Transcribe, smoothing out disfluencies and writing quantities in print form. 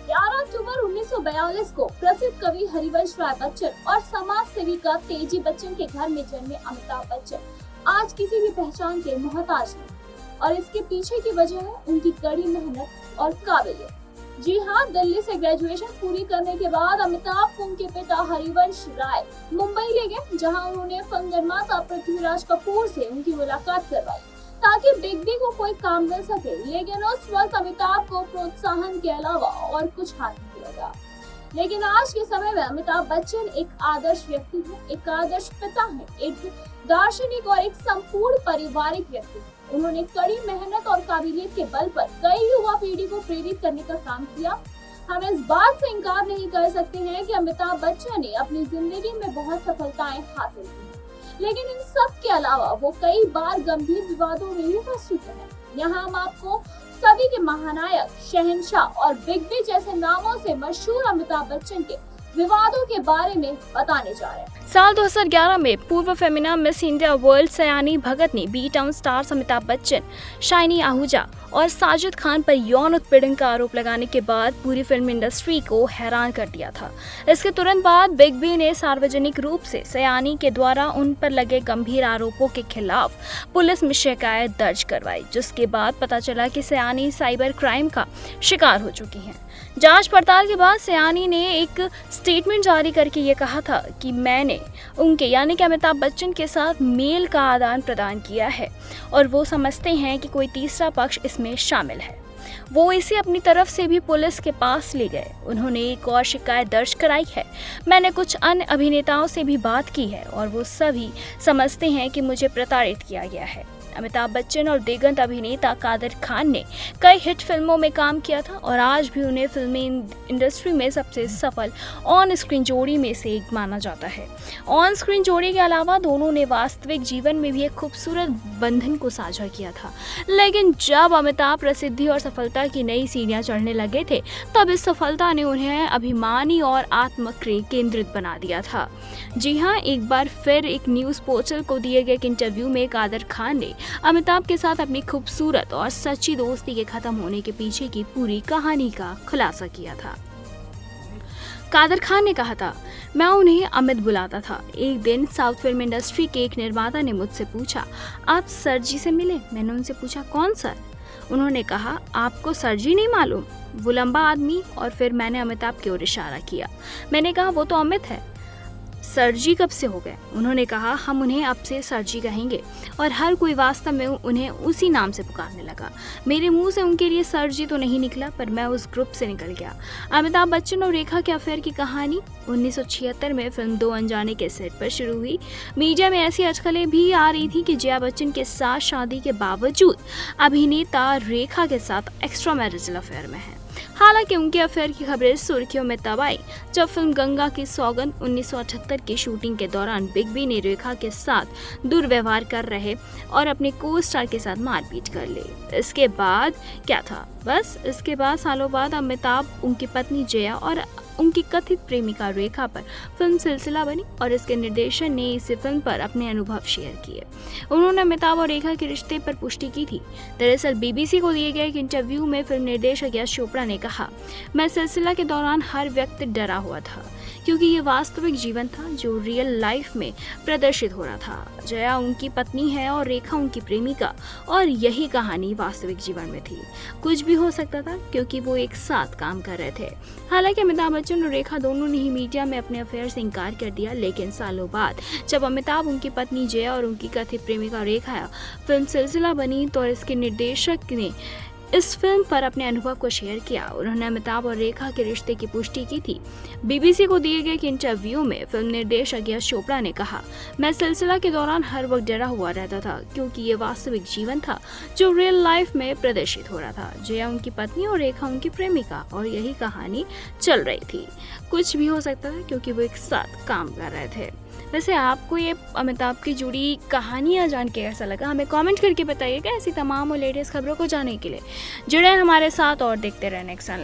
11 अक्टूबर 1942 को प्रसिद्ध कवि हरिवंश राय बच्चन और समाज सेविका तेजी बच्चन के घर में जन्मे अमिताभ बच्चन आज किसी भी पहचान के मोहताज नहीं और इसके पीछे की वजह है उनकी कड़ी मेहनत और काबिलियत। जी हाँ, दिल्ली से ग्रेजुएशन पूरी करने के बाद अमिताभ को उनके पिता हरिवंश राय मुंबई ले गए, जहां उन्होंने फिल्म निर्माता पृथ्वीराज कपूर से उनकी मुलाकात करवाई ताकि बिग बी को कोई काम मिल सके। लेकिन उस वक्त अमिताभ को प्रोत्साहन के अलावा और कुछ हाथ नहीं लगा। लेकिन आज के समय में अमिताभ बच्चन एक आदर्श व्यक्ति है, एक आदर्श पिता है, एक दार्शनिक और एक संपूर्ण पारिवारिक व्यक्ति है। उन्होंने कड़ी मेहनत और काबिलियत के बल पर कई युवा पीढ़ी को प्रेरित करने का काम किया। हम इस बात से इनकार नहीं कर सकते हैं कि अमिताभ बच्चन ने अपनी जिंदगी में बहुत सफलताएं हासिल की, लेकिन इन सब के अलावा वो कई बार गंभीर विवादों में भी फंस चुके हैं। यहाँ हम आपको सदी के महानायक, शहंशाह और बिग बी जैसे नामों से मशहूर अमिताभ बच्चन के विवादों के बारे में बताने जा रहे हैं। साल 2011 में पूर्व Femina Miss India World Sayani Bhagat ने B town stars Amitabh Bachchan, Shiney Ahuja और साजिद खान पर यौन उत्पीड़न का आरोप लगाने के बाद पूरी फिल्म इंडस्ट्री को हैरान कर दिया था। इसके तुरंत बाद बिग बी ने सार्वजनिक रूप से सयानी के द्वारा उन पर लगे गंभीर आरोपों के खिलाफ पुलिस में शिकायत दर्ज करवाई, जिसके बाद पता चला कि सयानी साइबर क्राइम का शिकार हो चुकी हैं। जांच पड़ताल के बाद सयानी ने एक स्टेटमेंट जारी करके ये कहा था कि मैंने उनके यानी कि अमिताभ बच्चन के साथ मेल का आदान प्रदान किया है और वो समझते हैं कि कोई तीसरा पक्ष इसमें शामिल है। वो इसे अपनी तरफ से भी पुलिस के पास ले गए। उन्होंने एक और शिकायत दर्ज कराई है। मैंने कुछ अन्य अभिनेताओं से भी बात की है और वो सभी समझते हैं कि मुझे प्रताड़ित किया गया है। अमिताभ बच्चन और दिग्गज अभिनेता कादर खान ने कई हिट फिल्मों में काम किया था और आज भी उन्हें फिल्मी इंडस्ट्री में सबसे सफल ऑन स्क्रीन जोड़ी में से एक माना जाता है। ऑन स्क्रीन जोड़ी के अलावा दोनों ने वास्तविक जीवन में भी एक खूबसूरत बंधन को साझा किया था। लेकिन जब अमिताभ प्रसिद्धि और सफलता की नई सीढ़ियां चढ़ने लगे थे, तब इस सफलता ने उन्हें अभिमानी और आत्मकेंद्रित बना दिया था। जी हाँ, एक बार फिर एक न्यूज़ पोर्टल को दिए गए एक इंटरव्यू में कादर खान ने अमिताभ के साथ अपनी खूबसूरत और सच्ची दोस्ती के खत्म होने के पीछे की पूरी कहानी का खुलासा किया था। कादर खान ने कहा था, मैं उन्हें अमित बुलाता था। एक दिन साउथ फिल्म इंडस्ट्री के एक निर्माता ने मुझसे पूछा, आप सर जी से मिले? मैंने उनसे पूछा, कौन सर? उन्होंने कहा, आपको सर जी नहीं मालूम? वो लंबा आदमी। और फिर मैंने अमिताभ की ओर इशारा किया। मैंने कहा, वो तो अमित है। सर जी कब से हो गए? उन्होंने कहा, हम उन्हें अब से सर जी कहेंगे। और हर कोई वास्तव में उन्हें उसी नाम से पुकारने लगा। मेरे मुंह से उनके लिए सर जी तो नहीं निकला, पर मैं उस ग्रुप से निकल गया। अमिताभ बच्चन और रेखा के अफेयर की कहानी 1976 में फिल्म दो अनजाने के सेट पर शुरू हुई। मीडिया में ऐसी अटकलें भी आ रही थी कि जया बच्चन के साथ शादी के बावजूद अभिनेता रेखा के साथ एक्स्ट्रा मैरिजल अफेयर में है। हालांकि उनके अफेयर की खबरें सुर्खियों में तब आई जब फिल्म गंगा की सौगंध 1978 की शूटिंग के दौरान बिग बी ने रेखा के साथ दुर्व्यवहार कर रहे और अपने को स्टार के साथ मारपीट कर ली। इसके बाद क्या था? बस इसके बाद सालों बाद अमिताभ, उनकी पत्नी जया और उनकी कथित प्रेमिका रेखा पर फिल्म सिलसिला बनी और इसके निर्देशन ने इस फिल्म पर अपने अनुभव शेयर किए। उन्होंने अमिताभ और रेखा के रिश्ते पर पुष्टि की थी। दरअसल बीबीसी को दिए गए एक इंटरव्यू में फिल्म निर्देशक यश चोपड़ा ने कहा, मैं सिलसिला के दौरान हर व्यक्ति डरा हुआ था क्योंकि ये वास्तविक जीवन था जो रियल लाइफ में प्रदर्शित हो रहा था। जया उनकी पत्नी है और रेखा उनकी प्रेमिका, और यही कहानी वास्तविक जीवन में थी। कुछ भी हो सकता था क्योंकि वो एक साथ काम कर रहे थे। हालांकि अमिताभ बच्चन और रेखा दोनों ने ही मीडिया में अपने अफेयर से इनकार कर दिया, लेकिन सालों बाद जब अमिताभ, उनकी पत्नी जया और उनकी कथित प्रेमिका रेखा फिल्म सिलसिला बनी तो इसके निर्देशक ने इस फिल्म पर अपने अनुभव को शेयर किया। उन्होंने अमिताभ और रेखा के रिश्ते की पुष्टि की थी। बीबीसी को दिए गए एक इंटरव्यू में फिल्म निर्देशक यश चोपड़ा ने कहा, मैं सिलसिला के दौरान हर वक्त डरा हुआ रहता था क्योंकि ये वास्तविक जीवन था जो रियल लाइफ में प्रदर्शित हो रहा था। जया उनकी पत्नी और रेखा उनकी प्रेमिका, और यही कहानी चल रही थी। कुछ भी हो सकता था क्योंकि वो एक साथ काम कर रहे थे। वैसे आपको ये अमिताभ की जुड़ी कहानियाँ जान के कैसा लगा? हमें कमेंट करके बताइएगा। ऐसी तमाम और लेटेस्ट खबरों को जानने के लिए जुड़े हमारे साथ और देखते रहें नेक्स्ट।